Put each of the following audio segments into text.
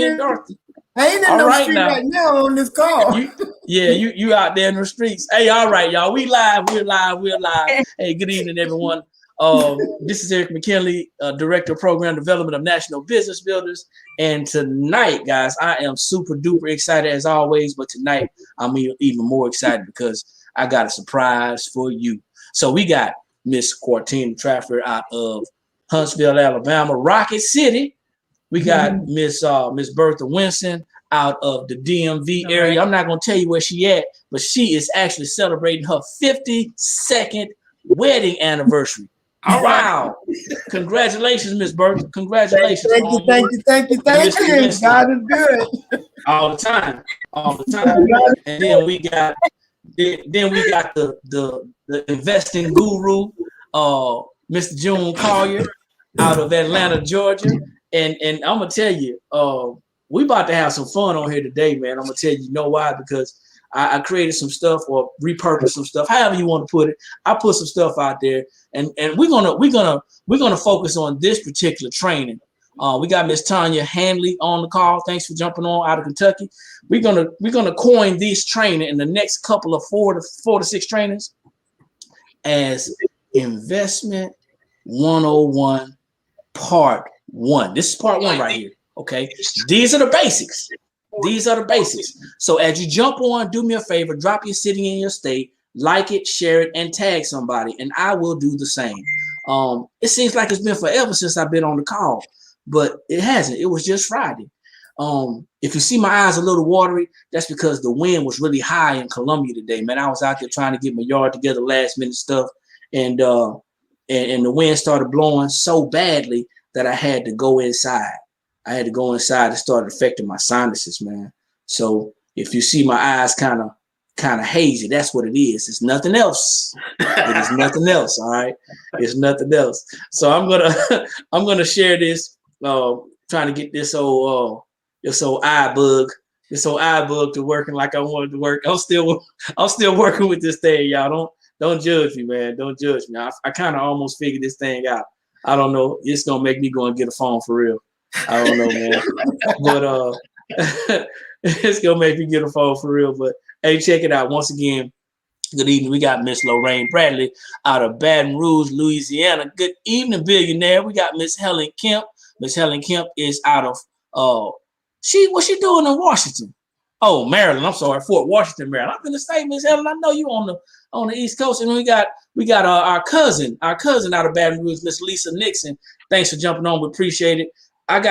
me and Dorothy. I ain't in no street right now on this call. You out there in the streets. Hey, all right, y'all. We're live. Hey, good evening, everyone. This is Eric McKinley, Director of Program Development of National Business Builders. And tonight, guys, I am super duper excited as always. But tonight, I'm even more excited because I got a surprise for you. So we got Miss Cortina Trafford out of Huntsville, Alabama, Rocket City. We got Miss Bertha Winston out of the DMV area. I'm not going to tell you where she at, but she is actually celebrating her 52nd wedding anniversary. Wow. Congratulations, Miss Bertha. Congratulations. Thank you. God is good. All the time. And then we got the investing guru, Mr. June Collier out of Atlanta, Georgia. And I'm gonna tell you, we about to have some fun on here today, man. I'm gonna tell you know why? Because I created some stuff or repurposed some stuff, however you want to put it. I put some stuff out there, and we're gonna focus on this particular training. We got Miss Tanya Hanley on the call. Thanks for jumping on out of Kentucky. We're gonna coin these training in the next couple of four to six trainings as Investment 101 Part 1. This is part 1 right here. Okay. These are the basics. So as you jump on, do me a favor, drop your city in your state, like it, share it, and tag somebody, and I will do the same. It seems like it's been forever since I've been on the call, but it hasn't. It was just Friday. If you see my eyes a little watery, that's because the wind was really high in Columbia today, man. I was out there trying to get my yard together, last minute stuff, and the wind started blowing so badly that I had to go inside. It started affecting my sinuses, man. So if you see my eyes kind of hazy, that's what it is. It's nothing else. It is nothing else. All right. It's nothing else. So I'm gonna share this. Trying to get this old eye bug to working like I wanted to work. I'm still working with this thing, y'all. Don't judge me, man. Don't judge me. I kind of almost figured this thing out. I don't know. It's gonna make me go and get a phone for real. I don't know, man. But it's gonna make me get a phone for real. But hey, check it out. Once again, good evening. We got Miss Lorraine Bradley out of Baton Rouge, Louisiana. Good evening, billionaire. We got Miss Helen Kemp. Miss Helen Kemp is out of what's she doing in Washington? Oh, Maryland. I'm sorry, Fort Washington, Maryland. I'm gonna say, Miss Helen, I know you on the East Coast, and we got our cousin out of Baton Rouge, Miss Lisa Nixon. Thanks for jumping on. We appreciate it. I'm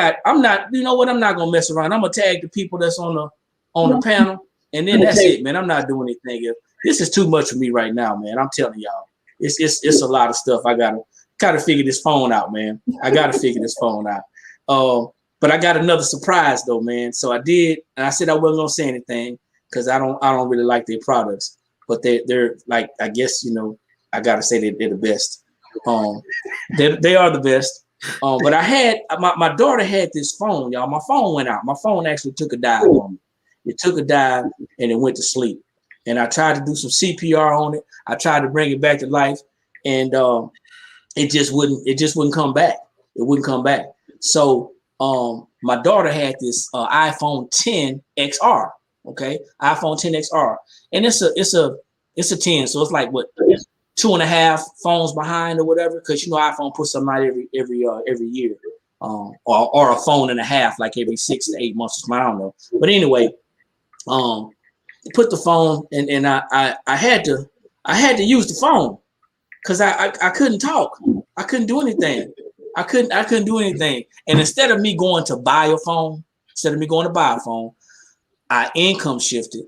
not gonna mess around. I'm gonna tag the people that's on the panel, and then that's it, man. I'm not doing anything else. This is too much for me right now, man. I'm telling y'all, it's a lot of stuff. I gotta figure this phone out, man. I gotta figure this phone out. But I got another surprise though, man. So I did, and I said I wasn't gonna say anything because I don't really like their products, but they're like, I guess, I gotta say they're the best. They are the best. But I had my daughter had this phone, y'all. My phone went out. My phone actually took a dive on me. It took a dive and it went to sleep. And I tried to do some CPR on it. I tried to bring it back to life, and it just wouldn't come back. It wouldn't come back. So my daughter had this iPhone 10 XR. Okay, iPhone 10 XR, and it's a 10, so it's like what, 2.5 phones behind or whatever, because iPhone puts something out every year, or a phone and a half, like every 6 to 8 months. I don't know, but anyway, put the phone, and I had to use the phone because I couldn't talk. I couldn't do anything. I couldn't do anything. And instead of me going to buy a phone, I income shifted,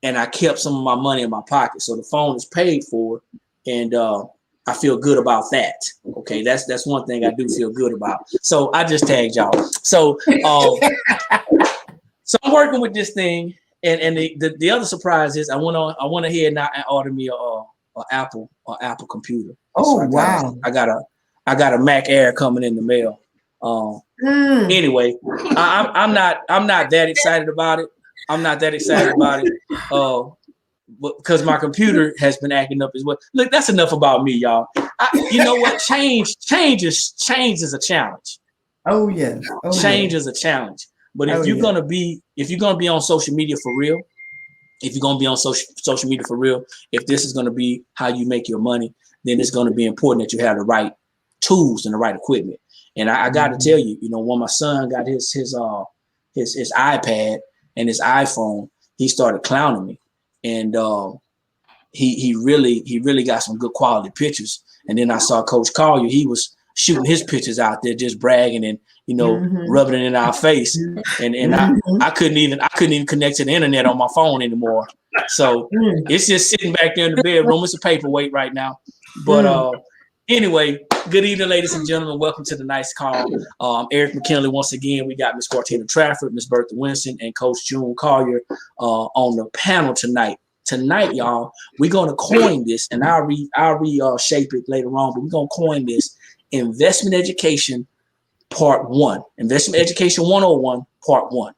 and I kept some of my money in my pocket. So the phone is paid for, and I feel good about that. Okay, that's one thing I do feel good about. So I just tagged y'all. So so I'm working with this thing, and the other surprise is I went ahead and I ordered me a Apple computer. Oh, so wow! I got a Mac Air coming in the mail. Anyway, I'm not that excited about it. But because my computer has been acting up as well. Look, that's enough about me, y'all. You know what? Change is a challenge. Oh yeah. Change is a challenge. But if you're gonna be on social media for real, if you're gonna be on social media for real, if this is gonna be how you make your money, then it's gonna be important that you have the right tools and the right equipment. And I got to tell you, when my son got his iPad and his iPhone, he started clowning me, and he really got some good quality pictures. And then I saw Coach Collier; he was shooting his pictures out there, just bragging and rubbing it in our face. And I couldn't even connect to the internet on my phone anymore. So it's just sitting back there in the bedroom. It's a paperweight right now, but anyway, good evening, ladies and gentlemen. Welcome to the Nice Call. Eric McKinley once again. We got Miss Cortina Trafford, Miss Bertha Winston, and Coach June Collier on the panel tonight. Tonight, y'all, we're gonna coin this, and I'll reshape it later on. But we're gonna coin this investment education part 1, investment education 101 part 1.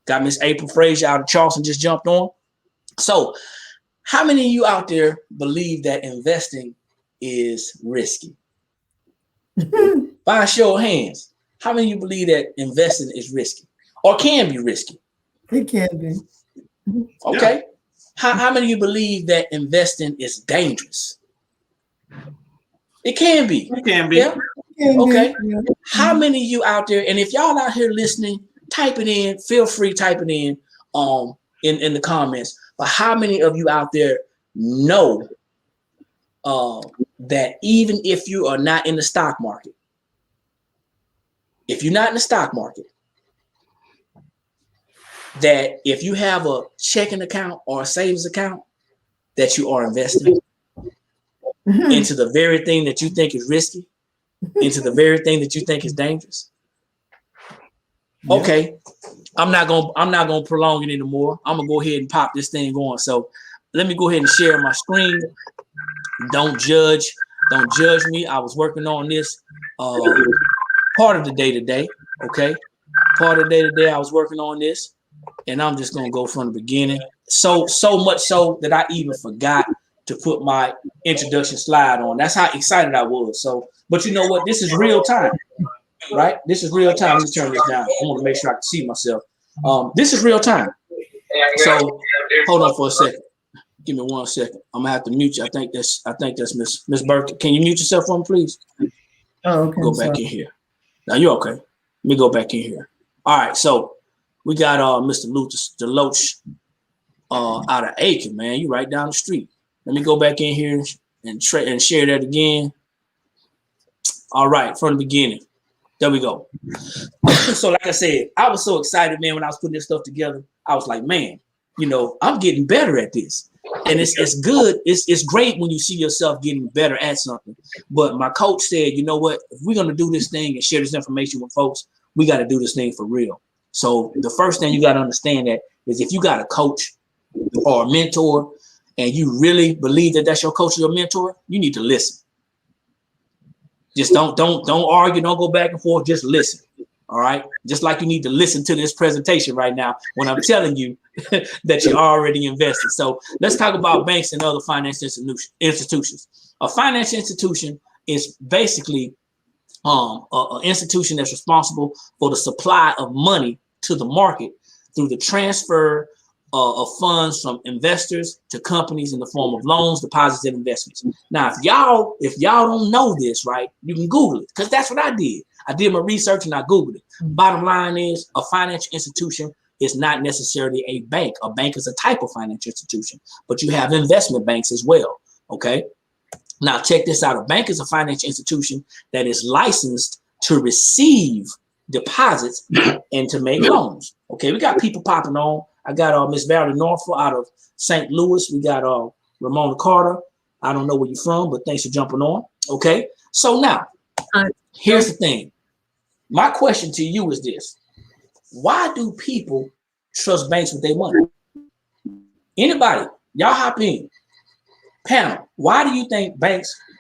Got Miss April Frazier out of Charleston just jumped on. So, how many of you out there believe that investing is risky? By a show of hands, how many of you believe that investing is risky or can be risky? It can be. Okay. Yeah. How many of you believe that investing is dangerous? It can be. It can be. Yeah. Okay. Yeah. How many of you out there, and if y'all out here listening, type it in, feel free, type it in the comments. But how many of you out there know that even if you are not in the stock market, if you're not in the stock market, that if you have a checking account or a savings account, that you are investing into the very thing that you think is risky, into the very thing that you think is dangerous? Yeah. Okay, I'm not gonna prolong it anymore. I'm gonna go ahead and pop this thing on. So let me go ahead and share my screen. Don't judge me. I was working on this part of the day today. Okay, part of the day today I was working on this, and I'm just gonna go from the beginning. So much so that I even forgot to put my introduction slide on. That's how excited I was. So, but you know what? This is real time, right? This is real time. Let me turn this down. I want to make sure I can see myself. This is real time. So hold on for a second. Give me 1 second. I'm gonna have to mute you. I think that's Miss Burke. Can you mute yourself for me, please? Oh, okay. Go back in here. Now you're okay. Let me go back in here. All right. So we got Mr. Deloach out of Aiken, man. You right down the street. Let me go back in here and share that again. All right, from the beginning. There we go. So like I said, I was so excited, man, when I was putting this stuff together. I was like, man, I'm getting better at this. And it's good. It's great when you see yourself getting better at something. But my coach said, you know what? If we're going to do this thing and share this information with folks, we got to do this thing for real. So the first thing you got to understand that is if you got a coach or a mentor and you really believe that that's your coach or your mentor, you need to listen. Just don't argue. Don't go back and forth. Just listen. All right. Just like you need to listen to this presentation right now when I'm telling you that you're already invested. So let's talk about banks and other financial institutions. A financial institution is basically an institution that's responsible for the supply of money to the market through the transfer of funds from investors to companies in the form of loans, deposits, and investments. Now, if y'all don't know this, right, you can Google it, because that's what I did. I did my research and I Googled it. Bottom line is a financial institution is not necessarily a bank. A bank is a type of financial institution, but you have investment banks as well. Okay. Now check this out. A bank is a financial institution that is licensed to receive deposits and to make loans. Okay. We got people popping on. I got Miss Valerie Norfolk out of St. Louis. We got Ramona Carter. I don't know where you're from, but thanks for jumping on. Okay. So now here's the thing. My question to you is this. Why do people trust banks with their money? Anybody, y'all hop in. Panel, why do you think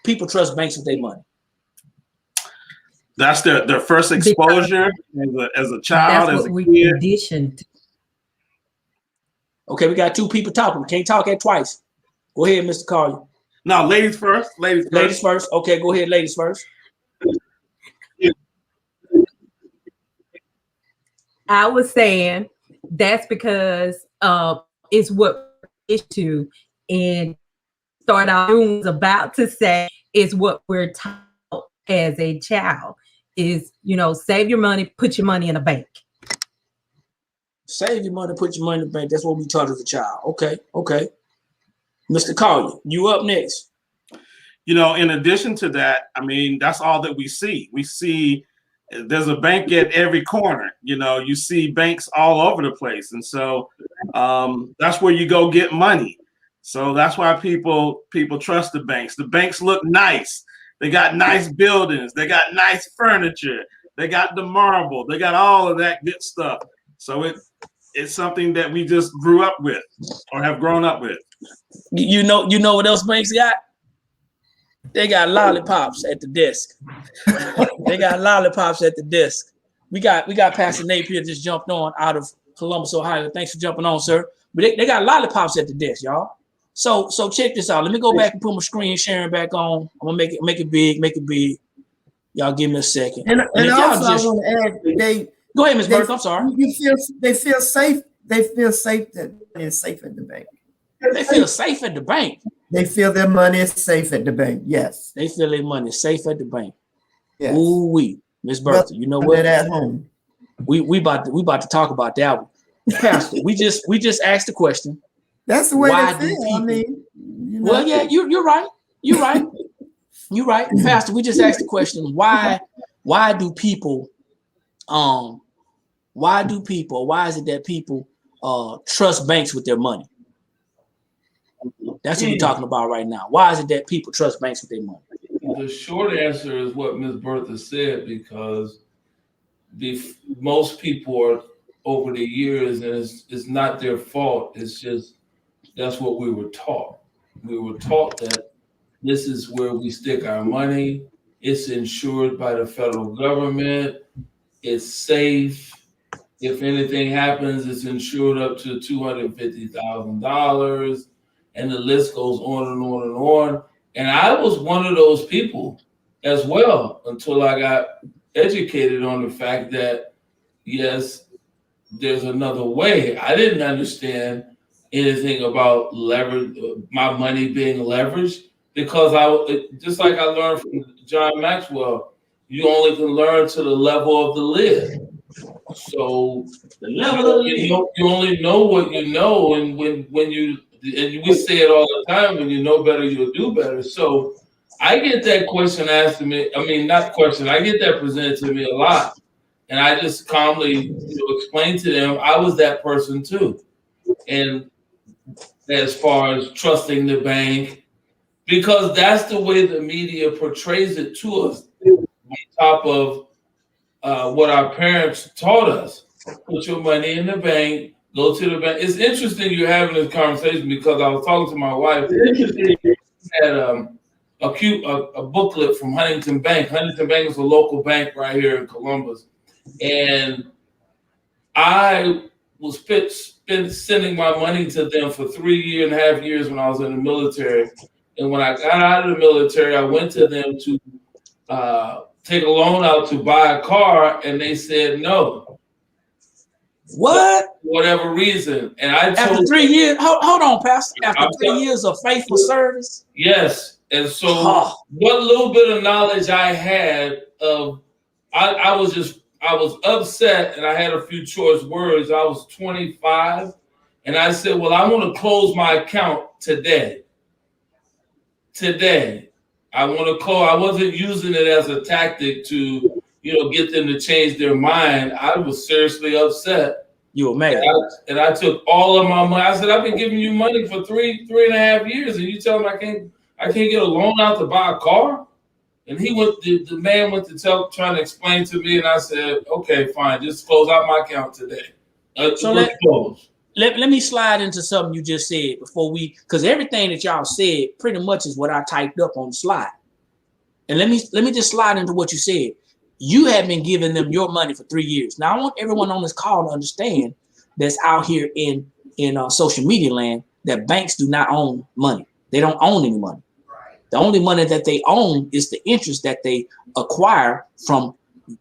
people trust banks with their money? That's their first exposure as a child, as a kid. Conditioned. Okay, we got two people talking. We can't talk at twice. Go ahead, Mr. Collier. No, ladies first. Ladies first. Okay, go ahead, ladies first. I was saying that's because it's what we're to, and start out was about to say is what we're taught as a child is, save your money, put your money in a bank. Save your money, put your money in the bank. That's what we taught as a child. Okay. Mr. Collier, you up next. In addition to that, I mean, that's all that we see. We see there's a bank at every corner. You see banks all over the place. And so that's where you go get money. So that's why people trust the banks. The banks look nice. They got nice buildings. They got nice furniture. They got the marble. They got all of that good stuff. So it's something that we just grew up with or have grown up with. You know what else banks got? They got lollipops at the desk. They got lollipops at the desk. We got Pastor Napier just jumped on out of Columbus, Ohio. Thanks for jumping on, sir. But they got lollipops at the desk, y'all. So check this out. Let me go back and put my screen sharing back on. I'm gonna make it big. Y'all give me a second. And also I want to add, go ahead, Ms. Burke. I'm sorry. They feel safe. They feel safe that it's safe at the bank. They feel safe at the bank. They feel their money is safe at the bank. Yes. They feel their money is safe at the bank. Yes. Ooh wee, Ms. Bertha. You know what? At home. We about to talk about that one. Pastor, we just asked the question. That's the way why they feel. people, I mean, well, yeah, you're right. You're right, Pastor. We just asked the question: why do people, why is it that people trust banks with their money? That's what we're talking about right now. Why is it that people trust banks with their money? The short answer is what Ms. Bertha said, because most people are over the years, and it's not their fault. It's just that's what we were taught. We were taught that this is where we stick our money. It's insured by the federal government. It's safe. If anything happens, it's insured up to $250,000, and the list goes on and on and on. And I was one of those people as well until I got educated on the fact that, yes, there's another way. I didn't understand anything about leverage, my money being leveraged, because just like I learned from John Maxwell, you only can learn to the level of the lid. So the level of you only know what you know, and when you we say it all the time, when you know better, you'll do better. So I get that question asked to me. I mean, not question. I get that presented to me a lot, and I just calmly explain to them I was that person too. And as far as trusting the bank, because that's the way the media portrays it to us, on top of what our parents taught us. Put your money in the bank, go to the bank. It's interesting you're having this conversation, because I was talking to my wife. Had a booklet from Huntington Bank. Huntington Bank is a local bank right here in Columbus. And I was sending my money to them for 3.5 years when I was in the military. And when I got out of the military, I went to them to take a loan out to buy a car, and they said no. What? For whatever reason. And I told after 3 years, hold on, Pastor. After 3 years of faithful service? Yes. And so what little bit of knowledge I had of, I was upset, and I had a few choice words. I was 25, and I said, well, I want to close my account today. I want to close. I wasn't using it as a tactic to, get them to change their mind. I was seriously upset. You were mad. And I took all of my money. I said, I've been giving you money for 3.5 years, and you tell me I can't get a loan out to buy a car? And the man went to trying to explain to me, and I said, okay, fine, just close out my account today. So let me slide into something you just said before because everything that y'all said pretty much is what I typed up on the slide. And let me just slide into what you said. You have been giving them your money for 3 years. Now I want everyone on this call to understand that's out here in social media land that banks do not own money. They don't own any money. The only money that they own is the interest that they acquire from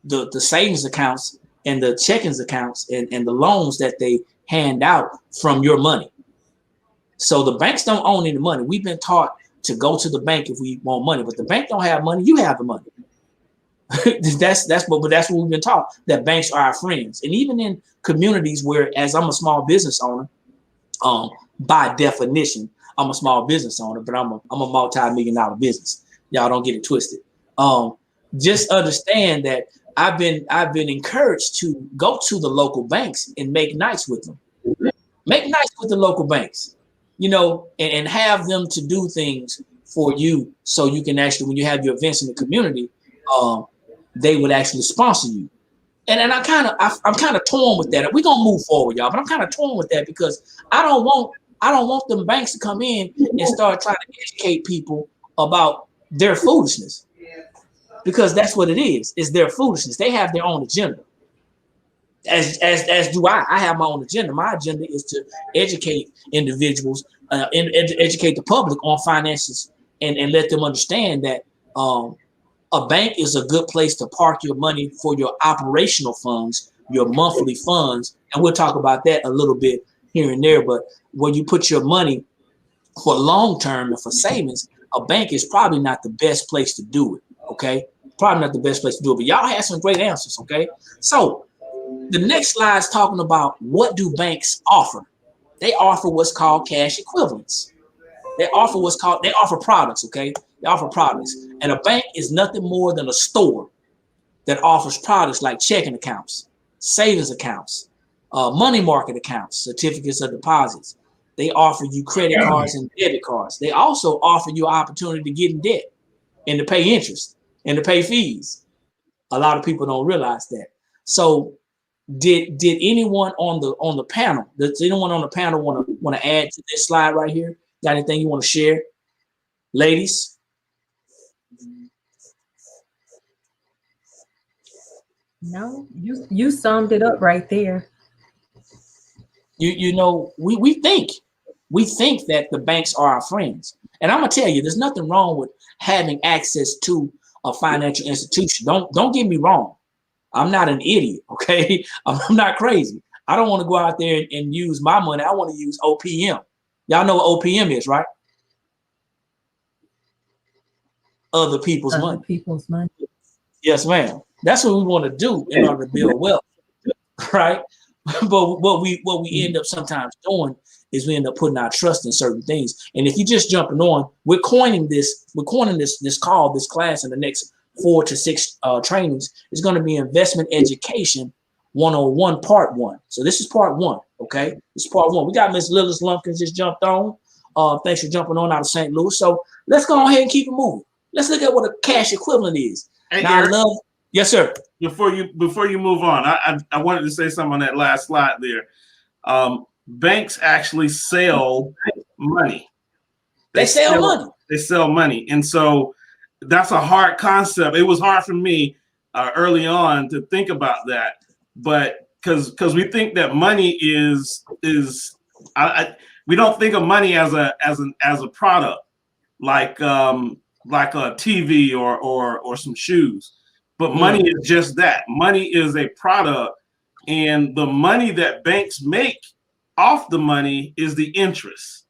the savings accounts and the checkings accounts and the loans that they hand out from your money. So the banks don't own any money. We've been taught to go to the bank if we want money, but the bank don't have money. You have the money. that's what we've been taught, that banks are our friends. And even in communities where, as I'm a small business owner, by definition, I'm a small business owner, but I'm a multi-million-dollar business. Y'all don't get it twisted. Just understand that I've been encouraged to go to the local banks and make nice with them. Make nice with the local banks, you know, and have them to do things for you, so you can actually, when you have your events in the community, they would actually sponsor you. And I'm kind of torn with that. We're gonna move forward, y'all, but I'm kind of torn with that because I don't want them banks to come in and start trying to educate people about their foolishness, because that's what it is. It's their foolishness. They have their own agenda. As do I. I have my own agenda. My agenda is to educate individuals and educate the public on finances and let them understand that a bank is a good place to park your money for your operational funds, your monthly funds. And we'll talk about that a little bit here and there. But when you put your money for long term and for savings, a bank is probably not the best place to do it. Okay. Probably not the best place to do it. But y'all have some great answers. Okay. So the next slide is talking about, what do banks offer? They offer what's called cash equivalents. They offer products. Okay. They offer products. And a bank is nothing more than a store that offers products like checking accounts, savings accounts, money market accounts, certificates of deposits. They offer you credit cards and debit cards. They also offer you an opportunity to get in debt and to pay interest and to pay fees. A lot of people don't realize that. So did anyone on the panel, does anyone on the panel want to add to this slide right here? Got anything you want to share? Ladies? No, you summed it up right there. You know, we think that the banks are our friends. And I'm gonna tell you, there's nothing wrong with having access to a financial institution. Don't get me wrong. I'm not an idiot, okay? I'm not crazy. I don't want to go out there and use my money. I want to use OPM. Y'all know what OPM is, right? Other people's money. Yes, ma'am. That's what we want to do in order to build wealth, right? But what we end up sometimes doing is we end up putting our trust in certain things. And if you're just jumping on, we're coining this class in the next 4 to 6 trainings. It's going to be Investment Education 101 Part 1. So this is Part 1, okay? This is Part 1. We got Miss Lillis Lumpkins just jumped on. Thanks for jumping on out of St. Louis. So let's go ahead and keep it moving. Let's look at what a cash equivalent is. Hey, now, Eric, yes, sir. Before you move on, I wanted to say something on that last slide there. Banks actually sell money. They sell money. They sell money. And so that's a hard concept. It was hard for me early on to think about that. But because we think that money is we don't think of money as a product like a TV or some shoes. But money is just that. Money is a product, and the money that banks make off the money is the interest.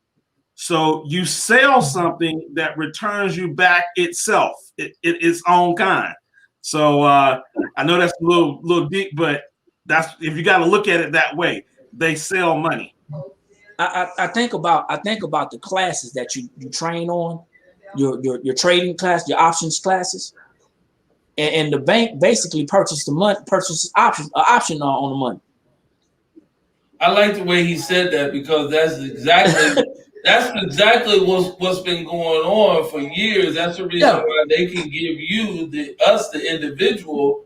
So you sell something that returns you back itself, its own kind. So I know that's a little deep, but that's, if you got to look at it that way, they sell money. I think about the classes that you train on, your trading class, your options classes. And the bank basically purchases option on the money. I like the way he said that, because that's exactly what's been going on for years. That's the reason why they can give you the individual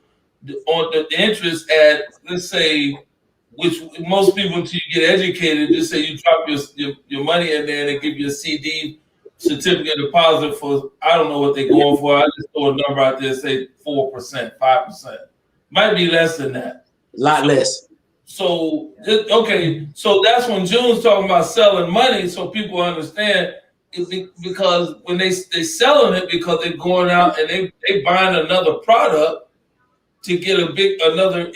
on the interest at, let's say, which most people, until you get educated, just say you drop your money in there and they give you a CD, certificate deposit, for, I don't know what they're going for. I just throw a number out there, say 4%, 5%. Might be less than that. A lot less. So, okay. So that's when June's talking about selling money, so people understand, because when they selling it, because they're going out and they buying another product, to get another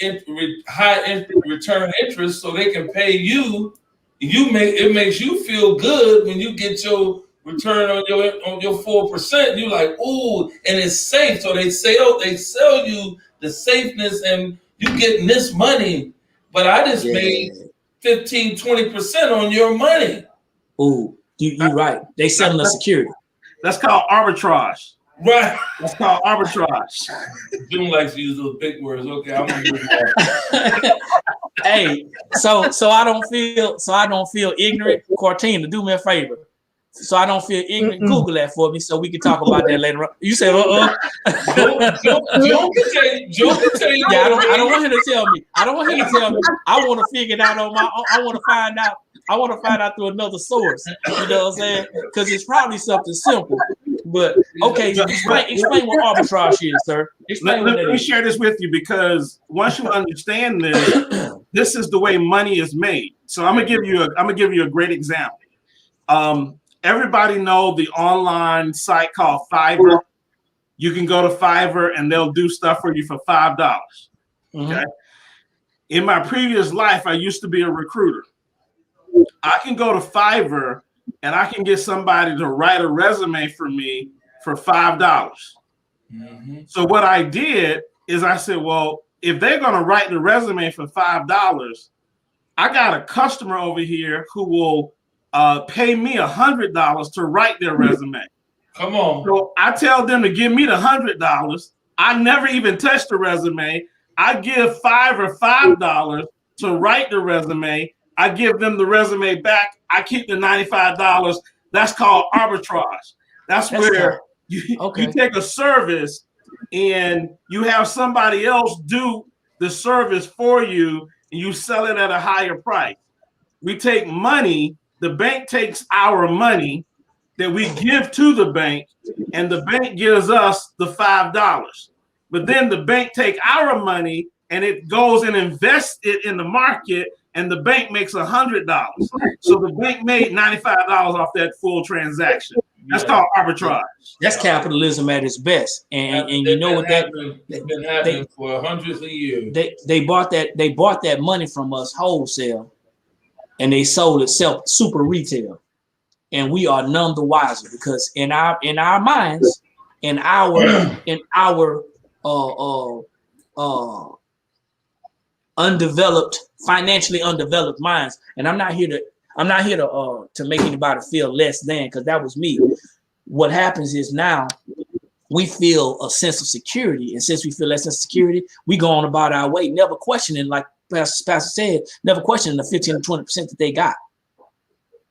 high return interest, so they can pay you. It makes you feel good when you get your return on your 4%. You like, ooh, and it's safe. So they sell you the safeness, and you getting this money, but I just made 15-20% on your money. Ooh, you're right. They selling the security. That's called arbitrage. Right. That's called arbitrage. June likes to use those big words. Okay, I'm gonna use that. Hey, so I don't feel ignorant. Cortina, do me a favor. So I don't feel ignorant. Google that for me so we can talk about that later on. You said, Joe can tell you. Yeah, I don't want him to tell me. I don't want him to tell me. I want to figure it out on my own. I want to find out through another source. You know what I'm saying? Because it's probably something simple. But okay, explain what arbitrage is, sir. Explain Let me share this with you, because once you understand this, this is the way money is made. So I'm gonna give you a great example. Everybody know the online site called Fiverr. You can go to Fiverr and they'll do stuff for you for $5. Okay. In my previous life, I used to be a recruiter. I can go to Fiverr and I can get somebody to write a resume for me for $5. So what I did is I said, well, if they're going to write the resume for $5, I got a customer over here who will pay me $100 to write their resume. Come on. So I tell them to give me the $100. I never even touch the resume. I give Fiverr $5 to write the resume. I give them the resume back. I keep the $95. That's called arbitrage. That's where you take a service and you have somebody else do the service for you, and you sell it at a higher price. We take money. The bank takes our money that we give to the bank, and the bank gives us the $5. But then the bank take our money and it goes and invests it in the market, and the bank makes $100. So the bank made $95 off that full transaction. That's called arbitrage. That's capitalism at its best. And you know what it's been happening for hundreds of years. They bought that money from us wholesale, and they sold it super retail. And we are none the wiser, because in our minds, in our financially undeveloped minds, and I'm not here to make anybody feel less than, because that was me. What happens is now we feel a sense of security, and since we feel that sense of security, we go on about our way, never questioning, like Pastor said, never questioning the 15 to 20% that they got,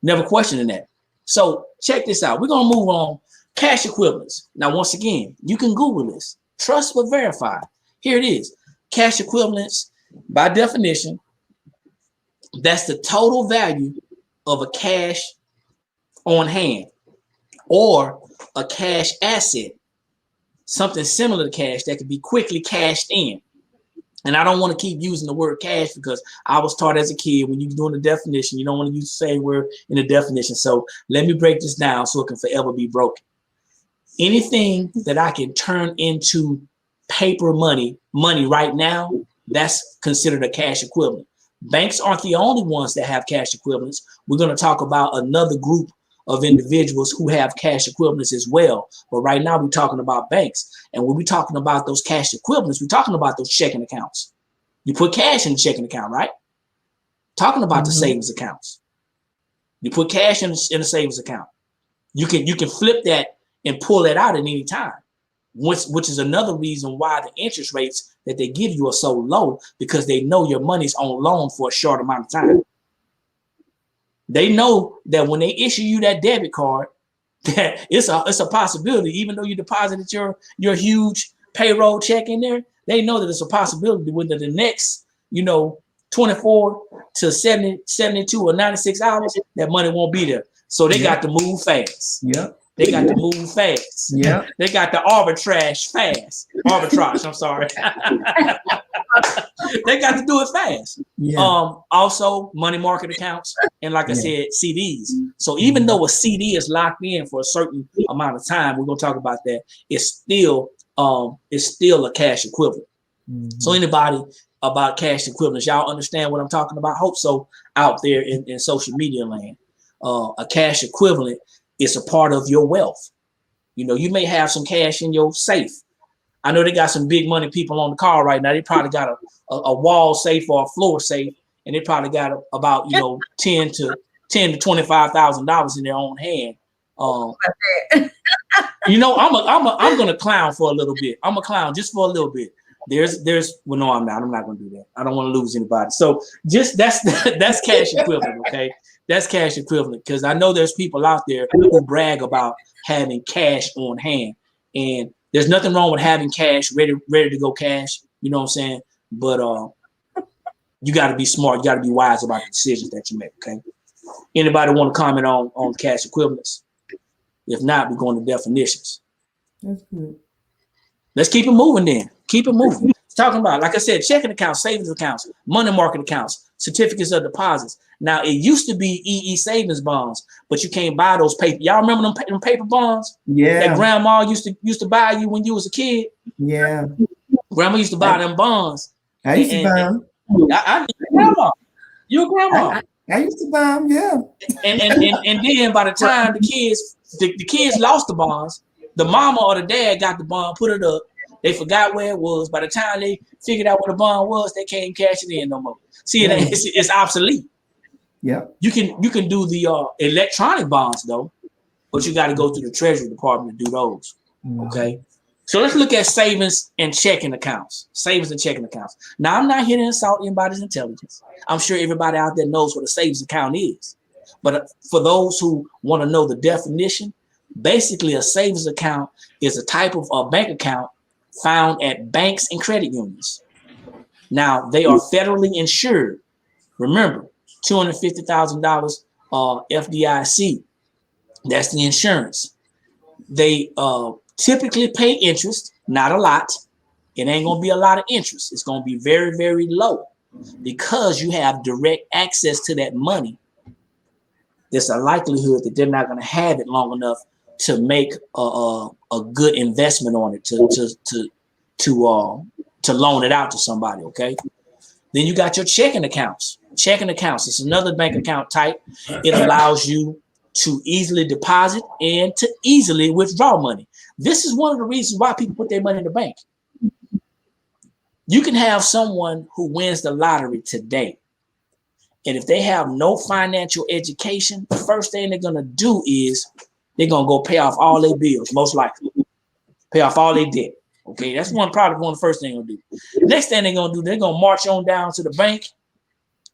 never questioning that. So check this out. We're gonna move on. Cash equivalents. Now, once again, you can Google this. Trust but verify. Here it is. Cash equivalents, by definition, that's the total value of a cash on hand or a cash asset, something similar to cash that can be quickly cashed in. And I don't want to keep using the word cash, because I was taught as a kid, when you're doing the definition, you don't want to use the same word in the definition. So let me break this down so it can forever be broken. Anything that I can turn into paper money right now, that's considered a cash equivalent. Banks aren't the only ones that have cash equivalents. We're going to talk about another group of individuals who have cash equivalents as well. But right now we're talking about banks. And when we're talking about those cash equivalents, we're talking about those checking accounts. You put cash in the checking account, right? Talking about the savings accounts. You put cash in the savings account. You can flip that and pull it out at any time, which is another reason why the interest rates that they give you are so low, because they know your money's on loan for a short amount of time. They know that when they issue you that debit card, that it's a possibility, even though you deposited your huge payroll check in there, they know that it's a possibility within the next, 24 to 70, 72 or 96 hours, that money won't be there. So they got to move fast. Yeah. They got to move fast. Yeah. They got the arbitrage fast. Arbitrage, I'm sorry. They got to do it fast. Yeah. Also money market accounts, and like I said, CDs. So even though a CD is locked in for a certain amount of time, we're gonna talk about that, it's still a cash equivalent. So anybody about cash equivalents, y'all understand what I'm talking about? Hope so out there in social media land. A cash equivalent is a part of your wealth. You know, you may have some cash in your safe. I know they got some big money people on the call right now. They probably got a wall safe or a floor safe, and they probably got about, you know, $10,000 to $25,000 in their own hand. You know, I'm gonna clown for a little bit. I'm a clown just for a little bit. Well, no, I'm not. I'm not gonna do that. I don't want to lose anybody. So just that's cash equivalent, okay? That's cash equivalent, because I know there's people out there who brag about having cash on hand, and there's nothing wrong with having cash ready to go cash. You know what I'm saying? But you got to be smart. You got to be wise about the decisions that you make. Okay. Anybody want to comment on cash equivalents? If not, we're going to definitions. That's good. Let's keep it moving then. Keep it moving. It's talking about, like I said, checking accounts, savings accounts, money market accounts, certificates of deposits. Now, it used to be EE savings bonds, but you can't buy those paper. Y'all remember them paper bonds? Yeah. That grandma used to buy you when you was a kid? Yeah. Grandma used to buy them bonds. I used to buy them. Grandma. Your grandma. I used to buy them, yeah. And then by the time the kids lost the bonds, the mama or the dad got the bond, put it up. They forgot where it was. By the time they figured out what the bond was, they can't cash it in no more. See, it's obsolete. Yeah. You can do the electronic bonds though, but you got to go through the Treasury Department to do those. Okay. So let's look at savings and checking accounts. Savings and checking accounts. Now, I'm not here to insult anybody's intelligence. I'm sure everybody out there knows what a savings account is. But for those who want to know the definition, basically a savings account is a type of a bank account found at banks and credit unions. Now, they are federally insured. Remember, $250,000 FDIC. That's the insurance. They typically pay interest, not a lot. It ain't going to be a lot of interest. It's going to be very, very low because you have direct access to that money. There's a likelihood that they're not going to have it long enough to make a good investment on it to loan it out to somebody. Okay. Then you got your checking accounts. Checking accounts. It's another bank account type. It allows you to easily deposit and to easily withdraw money. This is one of the reasons why people put their money in the bank. You can have someone who wins the lottery today, and if they have no financial education, the first thing they're going to do is they're going to go pay off all their bills, most likely. Pay off all their debt. Okay, that's probably one of the first things they're going to do. Next thing they're going to do, they're going to march on down to the bank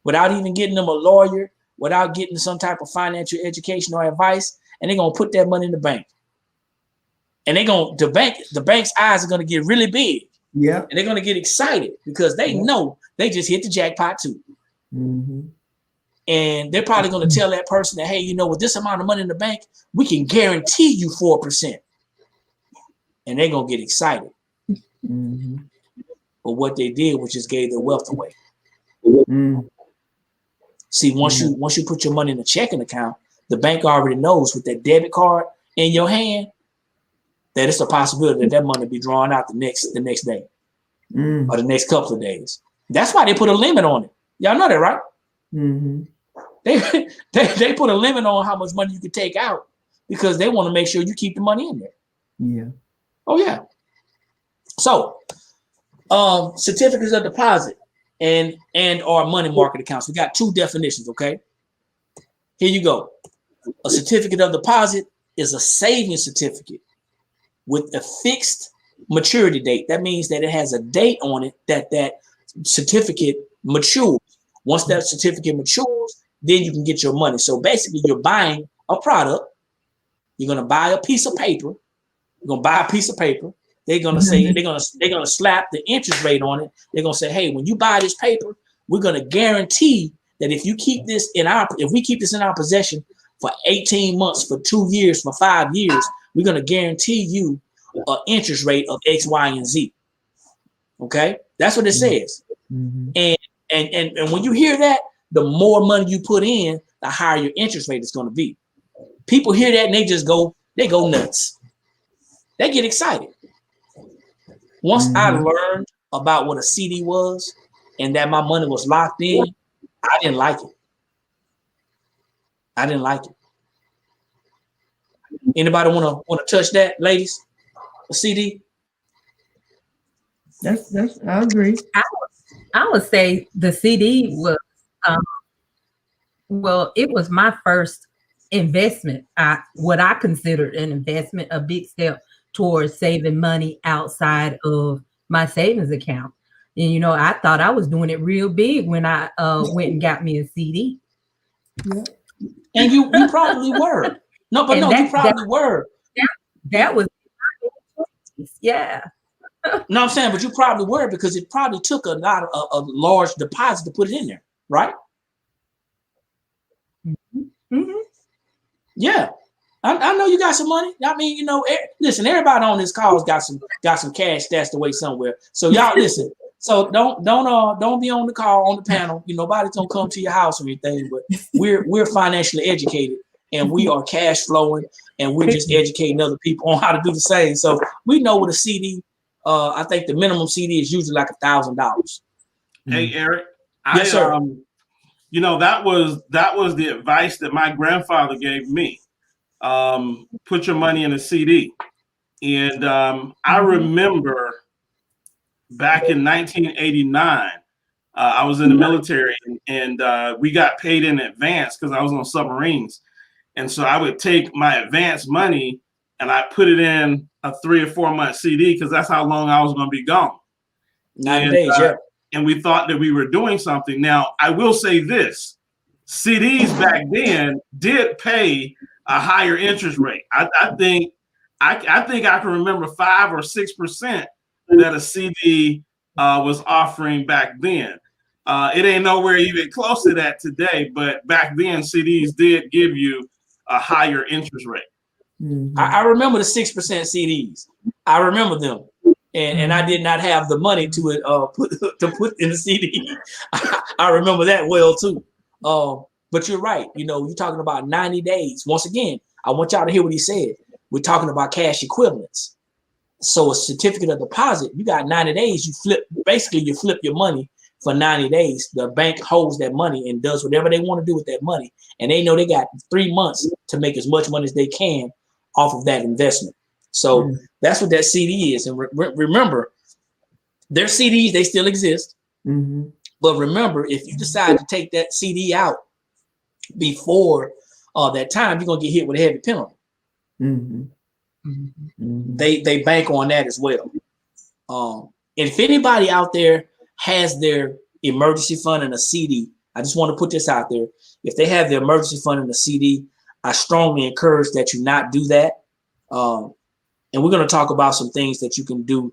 without even getting them a lawyer, without getting some type of financial education or advice, and they're going to put that money in the bank. And the bank's eyes are going to get really big. Yeah. And they're going to get excited because they know they just hit the jackpot too. Mm-hmm. And they're probably going to tell that person that, hey, you know, with this amount of money in the bank, we can guarantee you 4%. And they're going to get excited. Mm-hmm. But what they did was just gave their wealth away. Mm-hmm. See, once you put your money in a checking account, the bank already knows with that debit card in your hand that it's a possibility that money be drawn out the next day or the next couple of days. That's why they put a limit on it. Y'all know that, right? Mm-hmm. They put a limit on how much money you can take out because they want to make sure you keep the money in there. Yeah. Oh yeah. So, certificates of deposit and or money market accounts. We got two definitions. Okay. Here you go. A certificate of deposit is a savings certificate with a fixed maturity date. That means that it has a date on it that certificate matures. Once that certificate matures, then you can get your money. So basically, you're buying a product. You're going to buy a piece of paper. You're going to buy a piece of paper. They're going to say, they're going to slap the interest rate on it. They're going to say, hey, when you buy this paper, we're going to guarantee that if we keep this in our possession for 18 months, for 2 years, for 5 years, we're going to guarantee you an interest rate of X, Y, and Z. Okay. That's what it says. Mm-hmm. And when you hear that, the more money you put in, the higher your interest rate is going to be. People hear that and they go nuts. They get excited. Once I learned about what a CD was and that my money was locked in, I didn't like it. I didn't like it. Anybody want to touch that, ladies? A CD? That's I agree. I would say the CD was, well, it was my first investment. What I considered an investment, a big step towards saving money outside of my savings account. And you know, I thought I was doing it real big when I went and got me a CD. Yeah. And you probably were. No, but no, you probably were. That was, yeah. No, I'm saying, but you probably were because it probably took a lot of a large deposit to put it in there, right? Mm-hmm. Yeah, I know you got some money. I mean, you know, listen, everybody on this call got some cash stashed away somewhere. So y'all listen. So don't be on the call on the panel. You know, nobody's gonna come to your house or anything. But we're financially educated and we are cash flowing and we're just educating other people on how to do the same. So we know what a CD. I think the minimum CD is usually like $1,000. Hey, Eric. Yes, sir. You know, that was the advice that my grandfather gave me. Put your money in a CD. And I remember back in 1989, I was in the military and we got paid in advance because I was on submarines. And so I would take my advance money and I put it in a 3 or 4 month CD because that's how long I was going to be gone. 9 days, yeah. And we thought that we were doing something. Now, I will say this. CDs back then did pay a higher interest rate. I think I can remember 5 or 6% that a CD was offering back then. It ain't nowhere even close to that today, but back then CDs did give you a higher interest rate. Mm-hmm. I remember the 6% CDs. I remember them. And I did not have the money to put in the CD. I remember that well too. But you're right. You know, you're talking about 90 days. Once again, I want y'all to hear what he said. We're talking about cash equivalents. So a certificate of deposit, you got 90 days. You flip your money for 90 days. The bank holds that money and does whatever they want to do with that money. And they know they got 3 months to make as much money as they can off of that investment. So that's what that CD is. And remember, their CDs, they still exist. Mm-hmm. But remember, if you decide to take that CD out before that time, you're going to get hit with a heavy penalty. Mm-hmm. Mm-hmm. They bank on that as well. And if anybody out there has their emergency fund in a CD, I just want to put this out there. If they have their emergency fund in a CD, I strongly encourage that you not do that. And we're going to talk about some things that you can do